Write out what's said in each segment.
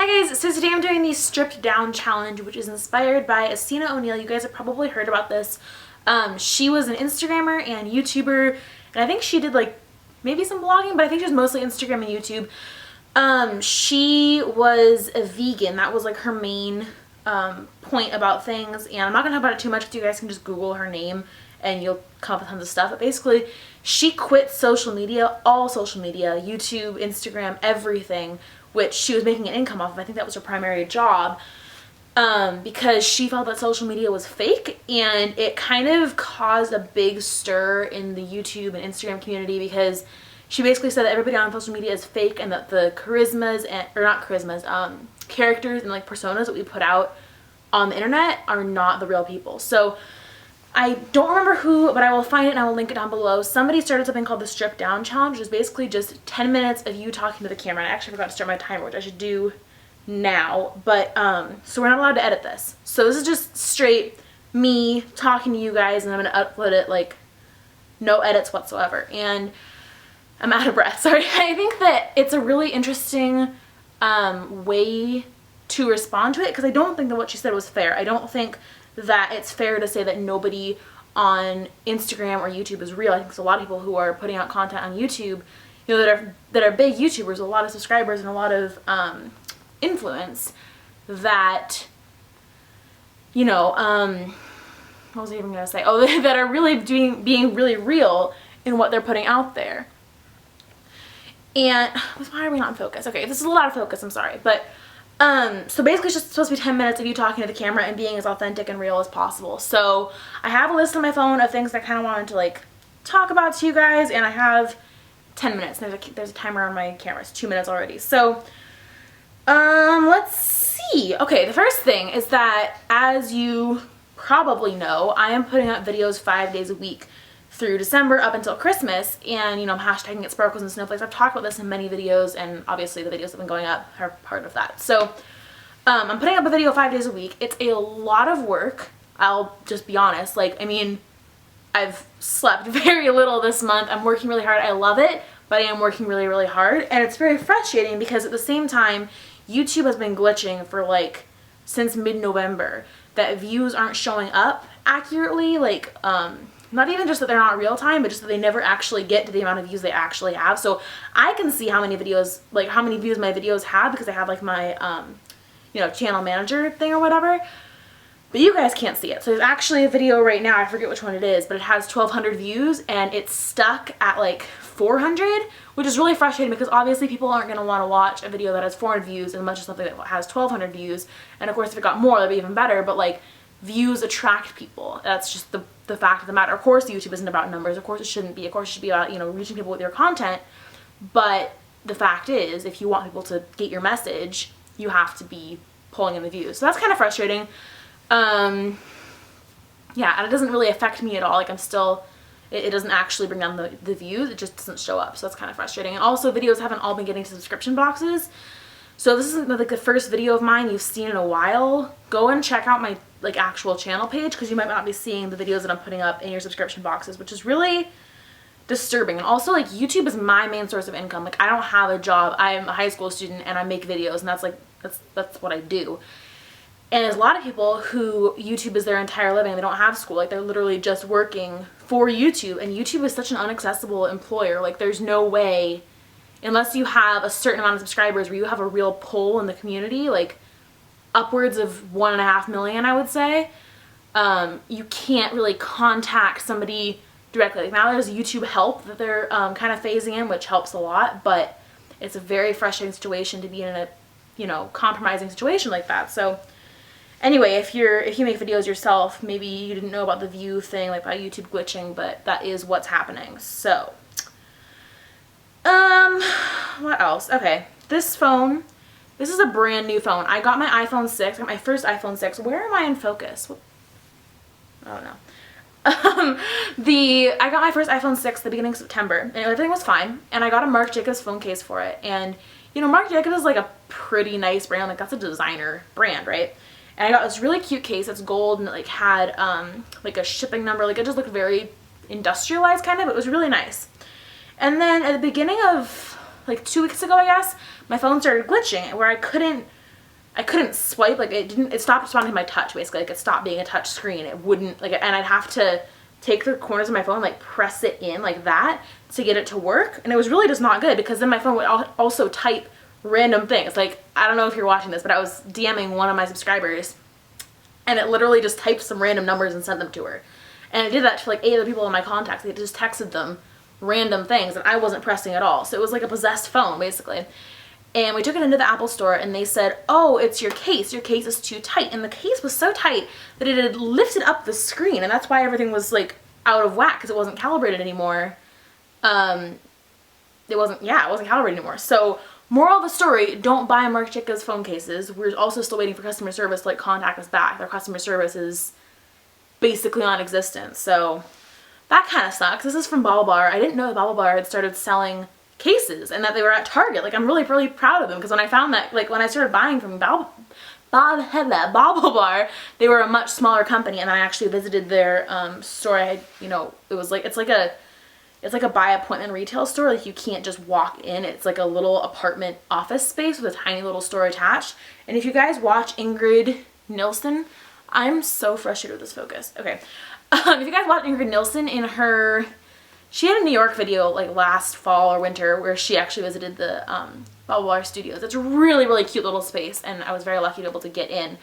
Hi guys, so today I'm doing the stripped down challenge, which is inspired by Acina O'Neil. You guys have probably heard about this. She was an Instagrammer and YouTuber, and I think she did like maybe some blogging, but I think she was mostly Instagram and YouTube. She was a vegan. That was like her main point about things, and I'm not gonna talk about it too much because you guys can just Google her name and you'll come up with tons of stuff. But basically, she quit social media, all social media, YouTube, Instagram, everything, which she was making an income off of. I think that was her primary job, because she felt that social media was fake, and it kind of caused a big stir in the YouTube and Instagram community because she basically said that everybody on social media is fake and that the charismas, or not charismas, characters and like personas that we put out on the internet are not the real people. So I don't remember who, but I will find it and I will link it down below. Somebody started something called the Strip Down Challenge, which is basically just 10 minutes of you talking to the camera. And I actually forgot to start my timer, which I should do now. But, so we're not allowed to edit this. So this is just straight me talking to you guys, and I'm going to upload it like no edits whatsoever. And I'm out of breath. Sorry. I think that it's a really interesting way to respond to it, because I don't think that what she said was fair. I don't think that it's fair to say that nobody on Instagram or YouTube is real. I think there's a lot of people who are putting out content on YouTube, you know, that are big YouTubers, a lot of subscribers and a lot of influence that, you know, what was I even gonna say? Oh, that are really being really real in what they're putting out there. And why are we not in focus? Okay, this is a little out of focus, I'm sorry, but so basically it's just supposed to be 10 minutes of you talking to the camera and being as authentic and real as possible. So I have a list on my phone of things that I kind of wanted to like talk about to you guys, and I have 10 minutes. There's a timer on my camera. It's 2 minutes already. So let's see. Okay, the first thing is that, as you probably know, I am putting out videos 5 days a week through December up until Christmas, and you know, I'm hashtagging it sparkles and snowflakes. I've talked about this in many videos, and obviously the videos that have been going up are part of that. So I'm putting up a video 5 days a week. It's a lot of work, I'll just be honest. Like, I mean, I've slept very little this month. I'm working really hard. I love it, but I am working really, really hard, and it's very frustrating because at the same time, YouTube has been glitching for like since mid-November, that views aren't showing up accurately, like not even just that they're not real time, but just that they never actually get to the amount of views they actually have. So I can see how many videos, like how many views my videos have, because I have like my, you know, channel manager thing or whatever. But you guys can't see it. So there's actually a video right now, I forget which one it is, but it has 1,200 views and it's stuck at like 400, which is really frustrating because obviously people aren't going to want to watch a video that has 400 views as much as something that has 1,200 views. And of course, if it got more, that'd be even better. But like, views attract people. That's just the fact of the matter. Of course, YouTube isn't about numbers. Of course, it shouldn't be. Of course, it should be about, you know, reaching people with your content. But the fact is, if you want people to get your message, you have to be pulling in the views. So that's kind of frustrating. Yeah, and it doesn't really affect me at all. Like, I'm still, it doesn't actually bring down the views. It just doesn't show up. So that's kind of frustrating. And also, videos haven't all been getting to subscription boxes. So this isn't like the first video of mine you've seen in a while. Go and check out my like actual channel page, because you might not be seeing the videos that I'm putting up in your subscription boxes, which is really disturbing. And also, like, YouTube is my main source of income. Like, I don't have a job. I'm a high school student and I make videos, and that's like that's what I do. And there's a lot of people who YouTube is their entire living. They don't have school. Like, they're literally just working for YouTube, and YouTube is such an inaccessible employer. Like, there's no way, unless you have a certain amount of subscribers where you have a real pull in the community, like upwards of 1.5 million, I would say, you can't really contact somebody directly. Like, now there's YouTube Help that they're kind of phasing in, which helps a lot, but it's a very frustrating situation to be in a, you know, compromising situation like that. So anyway, if you make videos yourself, maybe you didn't know about the view thing, like about YouTube glitching, but that is what's happening. So what else? Okay, this phone, this is a brand new phone. I got my iPhone 6, I got my first iPhone 6. Where am I in focus? I don't know. I got my first iPhone 6 the beginning of September, and everything was fine, and I got a Marc Jacobs phone case for it. And you know, Marc Jacobs is like a pretty nice brand. Like, that's a designer brand, right? And I got this really cute case. It's gold, and it like had like a shipping number. Like, it just looked very industrialized kind of. It was really nice. And then at the beginning of like 2 weeks ago, I guess, my phone started glitching where I couldn't I couldn't swipe, like it stopped responding to my touch basically, like it stopped being a touch screen. It wouldn't, like, and I'd have to take the corners of my phone, like press it in like that to get it to work. And it was really just not good because then my phone would also type random things. Like, I don't know if you're watching this, but I was DMing one of my subscribers and it literally just typed some random numbers and sent them to her. And I did that to like 8 other people in my contacts. They just texted them random things and I wasn't pressing at all. So it was like a possessed phone basically. And we took it into the Apple store and they said, oh, it's your case. Your case is too tight. And the case was so tight that it had lifted up the screen. And that's why everything was like out of whack because it wasn't calibrated anymore. It wasn't calibrated anymore. So moral of the story, don't buy Marc Jacobs phone cases. We're also still waiting for customer service to like contact us back. Their customer service is basically non-existent. So that kind of sucks. This is from BaubleBar. I didn't know that BaubleBar had started selling cases and that they were at Target. Like, I'm really, really proud of them because when I found that, like, when I started buying from BaubleBar, they were a much smaller company, and I actually visited their store. It was like, it's like a by appointment retail store. Like, you can't just walk in. It's like a little apartment office space with a tiny little store attached. And if you guys watch Ingrid Nilsson, I'm so frustrated with this focus. Okay. If you guys watch Ingrid Nilsson she had a New York video like last fall or winter where she actually visited the BaubleBar studios. It's a really, really cute little space and I was very lucky to be able to get in.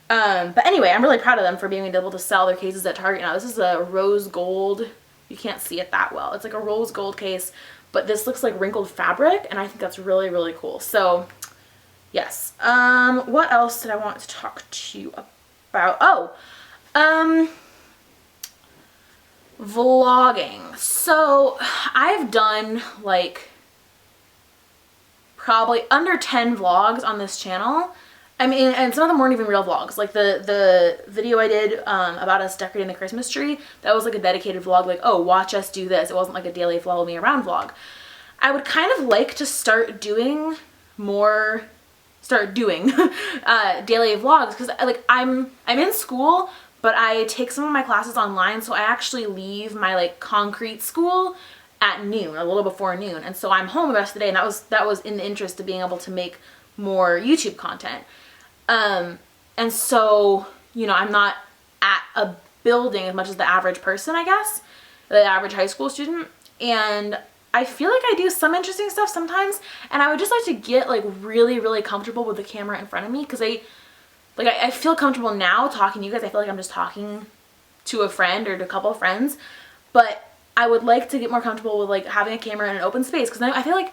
But anyway, I'm really proud of them for being able to sell their cases at Target now. This is a rose gold. You can't see it that well. It's like a rose gold case, but this looks like wrinkled fabric and I think that's really, really cool. So yes. What else did I want to talk to you about? Vlogging. So I've done like probably under 10 vlogs on this channel. I mean, and some of them weren't even real vlogs. Like the video I did about us decorating the Christmas tree, that was like a dedicated vlog, like, oh, watch us do this. It wasn't like a daily follow me around vlog. I would kind of like to start doing daily vlogs because like I'm in school, but I take some of my classes online, so I actually leave my like concrete school at noon, a little before noon, and so I'm home the rest of the day, and that was in the interest of being able to make more YouTube content. And so, I'm not at a building as much as the average person, I guess, the average high school student, and I feel like I do some interesting stuff sometimes, and I would just like to get like really, really comfortable with the camera in front of me because I feel comfortable now talking to you guys. I feel like I'm just talking to a friend or to a couple of friends, but I would like to get more comfortable with like having a camera in an open space because I feel like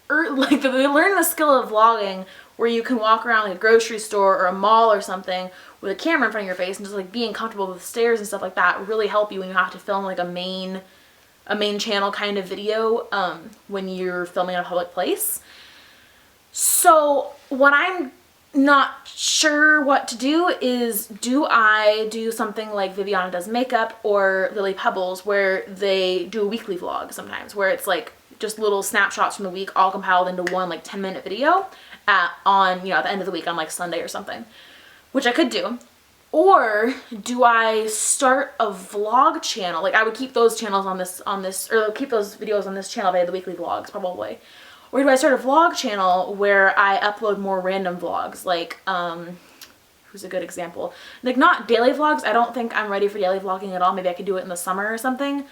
learning the skill of vlogging where you can walk around like a grocery store or a mall or something with a camera in front of your face and just like being comfortable with stairs and stuff like that really help you when you have to film like a main channel kind of video when you're filming in a public place. So what I'm not sure what to do is, do I do something like Viviana Does Makeup or Lily Pebbles where they do a weekly vlog sometimes where it's like just little snapshots from the week all compiled into one like 10-minute video at the end of the week on like Sunday or something, which I could do. Or do I start a vlog channel? Like I would keep those channels on this or keep those videos on this channel if I had the weekly vlogs probably. Or do I start a vlog channel where I upload more random vlogs? Like, who's a good example? Like, not daily vlogs. I don't think I'm ready for daily vlogging at all. Maybe I could do it in the summer or something.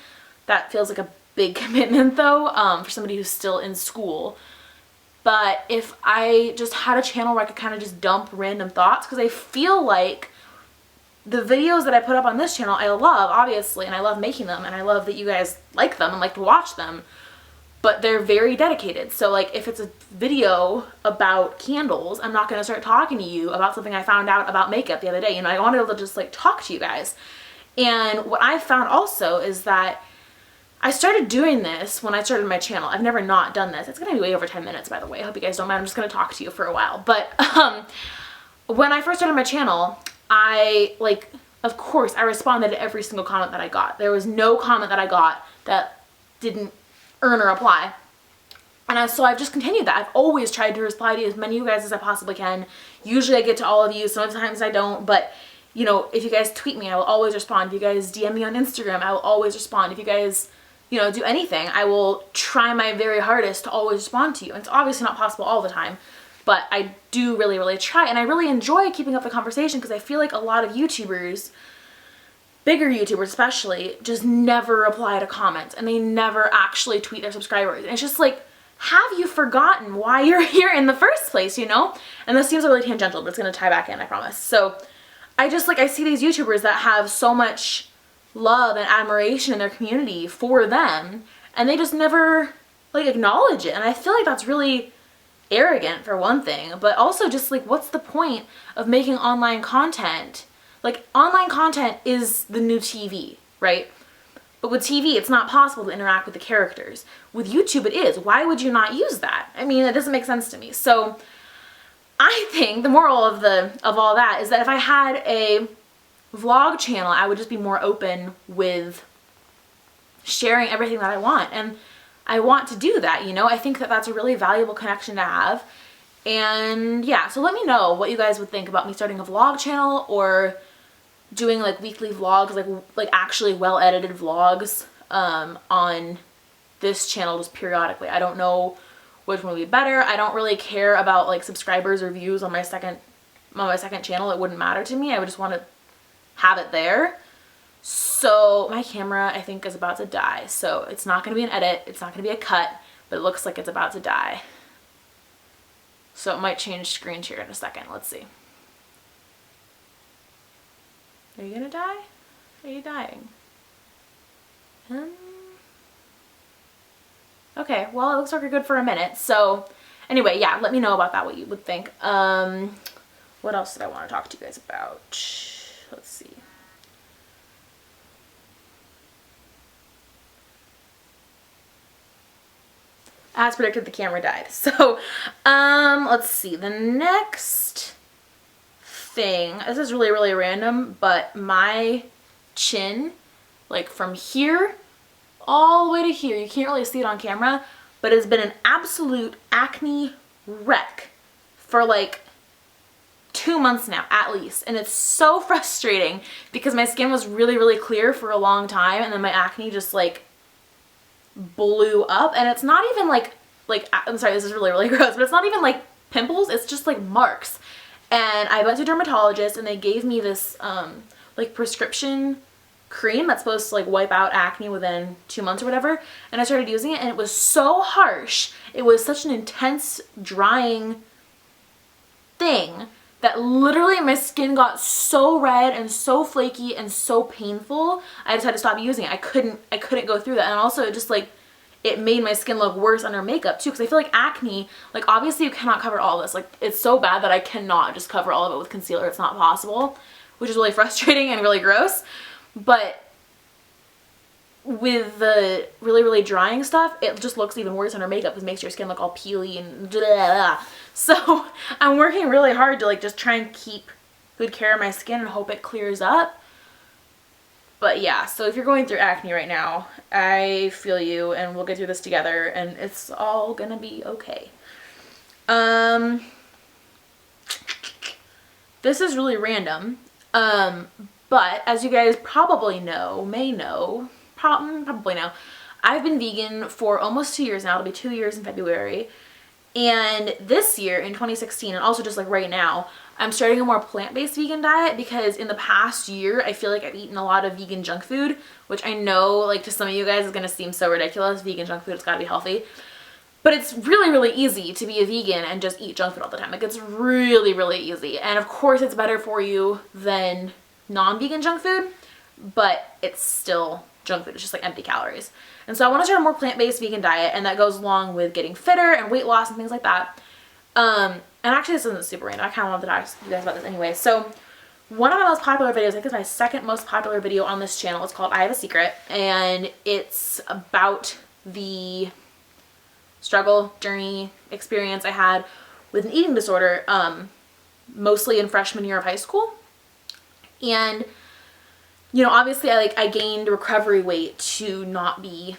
That feels like a big commitment, though, for somebody who's still in school. But if I just had a channel where I could kind of just dump random thoughts, because I feel like the videos that I put up on this channel, I love, obviously, and I love making them, and I love that you guys like them and like to watch them. But they're very dedicated. So like if it's a video about candles, I'm not going to start talking to you about something I found out about makeup the other day. I want to be able to just like talk to you guys. And what I found also is that I started doing this when I started my channel. I've never not done this. It's going to be way over 10 minutes, by the way. I hope you guys don't mind. I'm just going to talk to you for a while. But when I first started my channel, of course, I responded to every single comment that I got. There was no comment that I got that didn't earn a reply. And so I've just continued that. I've always tried to reply to as many of you guys as I possibly can. Usually I get to all of you, sometimes I don't, but if you guys tweet me, I will always respond. If you guys DM me on Instagram, I will always respond. If you guys, do anything, I will try my very hardest to always respond to you. And it's obviously not possible all the time, but I do really try, and I really enjoy keeping up the conversation because I feel like a lot of YouTubers, bigger YouTubers especially, just never reply to comments and they never actually tweet their subscribers. And it's just like, have you forgotten why you're here in the first place, you know? And this seems really tangential, but it's gonna tie back in, I promise. So I just like, I see these YouTubers that have so much love and admiration in their community for them, and they just never like acknowledge it. And I feel like that's really arrogant for one thing, but also just like, what's the point of making online content? Like, online content is the new TV, right? But with TV, it's not possible to interact with the characters. With YouTube, it is. Why would you not use that? I mean, it doesn't make sense to me. So I think the moral of all that is that if I had a vlog channel, I would just be more open with sharing everything that I want. And I want to do that, you know? I think that that's a really valuable connection to have. And yeah, so let me know what you guys would think about me starting a vlog channel or doing like weekly vlogs, like actually well edited vlogs on this channel just periodically. I don't know which one would be better. I don't really care about like subscribers or views on my second channel. It wouldn't matter to me. I would just want to have it there. So my camera, I think, is about to die. So it's not going to be an edit. It's not going to be a cut, but it looks like it's about to die. So it might change screens here in a second. Let's see. Are you gonna die? Are you dying? Okay, well, it looks like we're good for a minute. So anyway, yeah, let me know about that, what you would think. What else did I want to talk to you guys about? Let's see. As predicted, the camera died. So, let's see. The next thing, this is really random, but my chin, like from here all the way to here, you can't really see it on camera, but it's been an absolute acne wreck for like 2 months now at least. And it's so frustrating because my skin was really clear for a long time, and then my acne just like blew up. And it's not even like I'm sorry, this is really gross, but it's not even like pimples, it's just like marks. And I went to a dermatologist and they gave me this like prescription cream that's supposed to like wipe out acne within 2 months or whatever. And I started using it and it was so harsh. It was such an intense drying thing that literally my skin got so red and so flaky and so painful. I just had to stop using it. I couldn't go through that. And also it just like, it made my skin look worse under makeup too, because I feel like acne, like obviously you cannot cover all this. Like it's so bad that I cannot just cover all of it with concealer. It's not possible, which is really frustrating and really gross. But with the really drying stuff, it just looks even worse under makeup because it makes your skin look all peely and blah, blah. So I'm working really hard to like just try and keep good care of my skin and hope it clears up. But yeah, so if you're going through acne right now, I feel you and we'll get through this together and it's all gonna be okay. This is really random, but as you guys probably know, probably know, I've been vegan for almost 2 years now. It'll be 2 years in February. And this year in 2016, and also just like right now, I'm starting a more plant-based vegan diet because in the past year, I feel like I've eaten a lot of vegan junk food, which I know like to some of you guys is gonna seem so ridiculous. Vegan junk food, it's gotta be healthy. But it's really easy to be a vegan and just eat junk food all the time. Like it's really easy. And of course it's better for you than non-vegan junk food, but it's still junk food. It's just like empty calories. And so I want to start a more plant-based vegan diet, and that goes along with getting fitter and weight loss and things like that. And actually this isn't super random. I kind of wanted to talk to you guys about this anyway. So one of my most popular videos, I think it's my second most popular video on this channel. It's called I Have a Secret, and it's about the struggle, journey, experience I had with an eating disorder, mostly in freshman year of high school. And you know, obviously I gained recovery weight to not be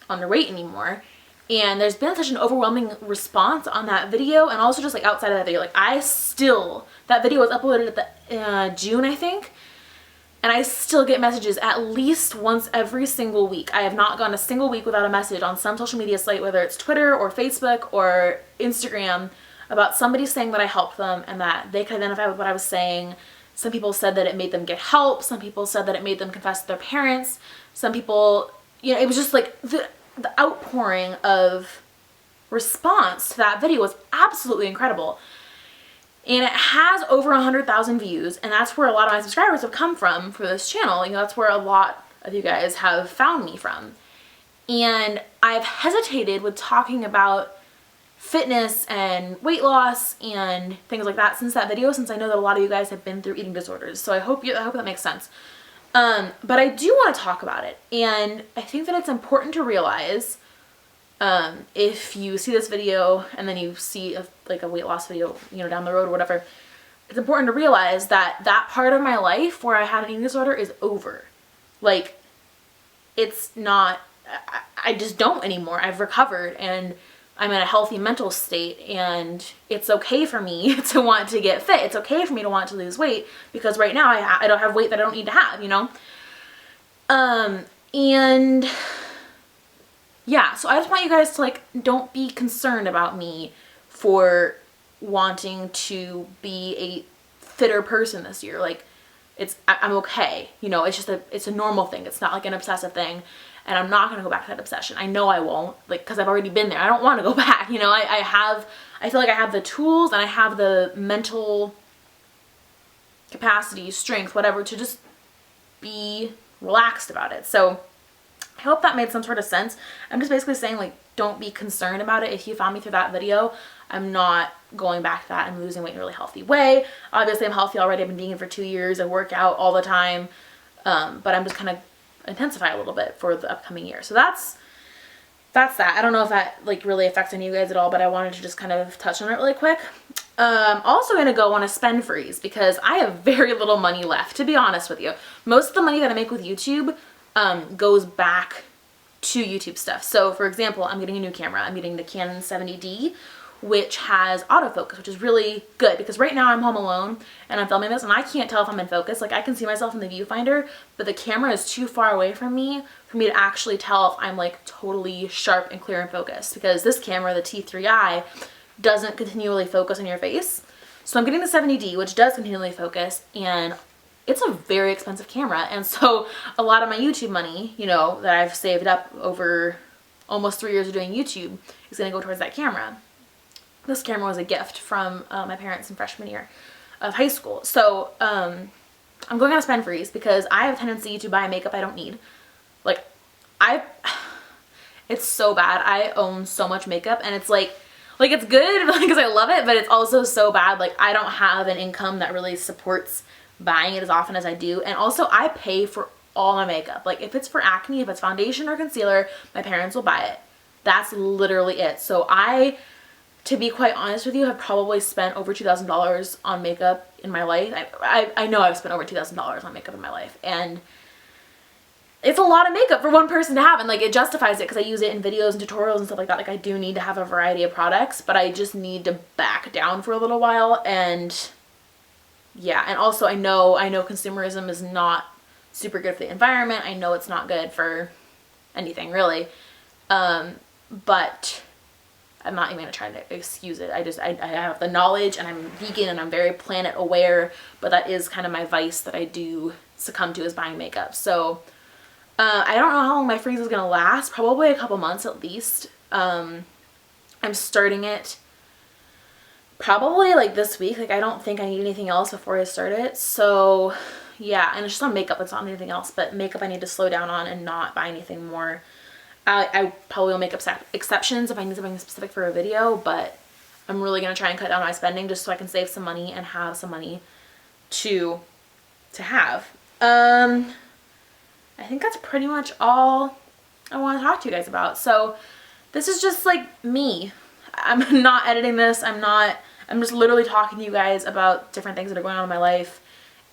underweight anymore. And there's been such an overwhelming response on that video, and also just like outside of that video. Like that video was uploaded at the June, I think. And I still get messages at least once every single week. I have not gone a single week without a message on some social media site, whether it's Twitter or Facebook or Instagram, about somebody saying that I helped them and that they could identify with what I was saying. Some people said that it made them get help. Some people said that it made them confess to their parents. Some people, you know, it was just like the outpouring of response to that video was absolutely incredible. And it has over 100,000 views, and that's where a lot of my subscribers have come from for this channel. You know, that's where a lot of you guys have found me from. And I've hesitated with talking about fitness and weight loss and things like that since that video, since I know that a lot of you guys have been through eating disorders. So I hope that makes sense. But I do want to talk about it, and I think that it's important to realize, if you see this video and then you see like a weight loss video, you know, down the road or whatever, it's important to realize that that part of my life where I had an eating disorder is over. Like, it's not, I just don't anymore. I've recovered and I'm in a healthy mental state, and it's okay for me to want to get fit. It's okay for me to want to lose weight because right now I don't have weight that I don't need to have, you know? And yeah, so I just want you guys to, like, don't be concerned about me for wanting to be a fitter person this year. Like, I'm okay, you know, it's just it's a normal thing. It's not like an obsessive thing. And I'm not going to go back to that obsession. I know I won't, like, because I've already been there. I don't want to go back, you know. I feel like I have the tools and I have the mental capacity, strength, whatever, to just be relaxed about it. So I hope that made some sort of sense. I'm just basically saying, like, don't be concerned about it. If you found me through that video, I'm not going back to that. I'm losing weight in a really healthy way. Obviously, I'm healthy already. I've been vegan for 2 years. I work out all the time. But I'm just kind of intensify a little bit for the upcoming year. So that's that. I don't know if that, like, really affects any of you guys at all, but I wanted to just kind of touch on it really quick. Also gonna go on a spend freeze because I have very little money left, to be honest with you. Most of the money that I make with YouTube goes back to YouTube stuff. So for example, I'm getting a new camera. I'm getting the Canon 70D, which has autofocus, which is really good because right now I'm home alone and I'm filming this and I can't tell if I'm in focus. Like, I can see myself in the viewfinder, but the camera is too far away from me for me to actually tell if I'm, like, totally sharp and clear in focus, because this camera, the T3i, doesn't continually focus on your face. So I'm getting the 70D, which does continually focus, and it's a very expensive camera. And so a lot of my YouTube money, you know, that I've saved up over almost 3 years of doing YouTube is going to go towards that camera. This camera was a gift from my parents in freshman year of high school. So I'm going on a spend freeze because I have a tendency to buy makeup I don't need. Like, it's so bad. I own so much makeup, and it's like it's good because I love it, but it's also so bad. Like, I don't have an income that really supports buying it as often as I do. And also, I pay for all my makeup. Like, if it's for acne, if it's foundation or concealer, my parents will buy it. That's literally it. So to be quite honest with you, have probably spent over $2,000 on makeup in my life. I know I've spent over $2,000 on makeup in my life, and it's a lot of makeup for one person to have, and, like, it justifies it because I use it in videos and tutorials and stuff like that. Like, I do need to have a variety of products, but I just need to back down for a little while. And yeah, and also I know consumerism is not super good for the environment. I know it's not good for anything really, but I'm not even gonna try to excuse it. I have the knowledge, and I'm vegan and I'm very planet aware, but that is kind of my vice that I do succumb to, is buying makeup. So I don't know how long my freeze is gonna last. Probably a couple months at least. I'm starting it probably, like, this week. Like, I don't think I need anything else before I start it. So yeah, and it's just on makeup. It's not anything else, but makeup I need to slow down on and not buy anything more. I probably will make exceptions if I need something specific for a video, but I'm really going to try and cut down my spending just so I can save some money and have some money to have. I think that's pretty much all I want to talk to you guys about. So this is just, like, me. I'm not editing this. I'm just literally talking to you guys about different things that are going on in my life.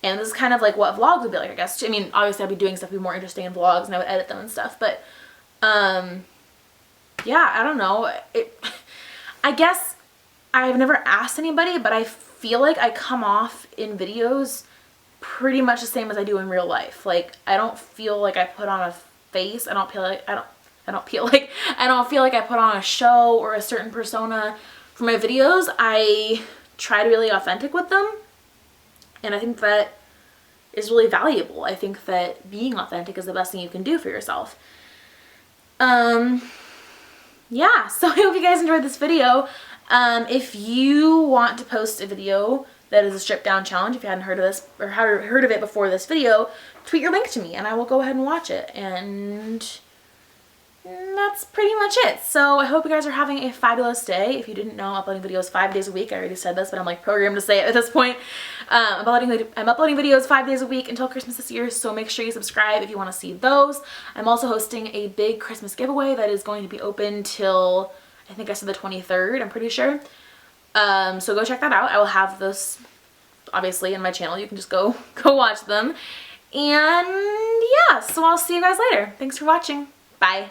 And this is kind of like what vlogs would be like, I guess. I mean, obviously I'd be doing stuff that would be more interesting in vlogs, and I would edit them and stuff, but yeah, I don't know. I guess I've never asked anybody, but I feel like I come off in videos pretty much the same as I do in real life. Like, I don't feel like I put on a face. I don't feel like I put on a show or a certain persona for my videos, I try to be really authentic with them. And I think that is really valuable. I think that being authentic is the best thing you can do for yourself. Yeah, so I hope you guys enjoyed this video. If you want to post a video that is a stripped down challenge, if you hadn't heard of this or heard of it before this video, tweet your link to me and I will go ahead and watch it. And that's pretty much it. So I hope you guys are having a fabulous day. If you didn't know, I'm uploading videos 5 days a week. I already said this, but I'm like programmed to say it at this point. I'm uploading videos 5 days a week until Christmas this year, so make sure you subscribe if you want to see those. I'm also hosting a big Christmas giveaway that is going to be open till, I think I said the 23rd, I'm pretty sure. So go check that out. I will have this obviously in my channel. You can just go watch them. And yeah, so I'll see you guys later. Thanks for watching. Bye.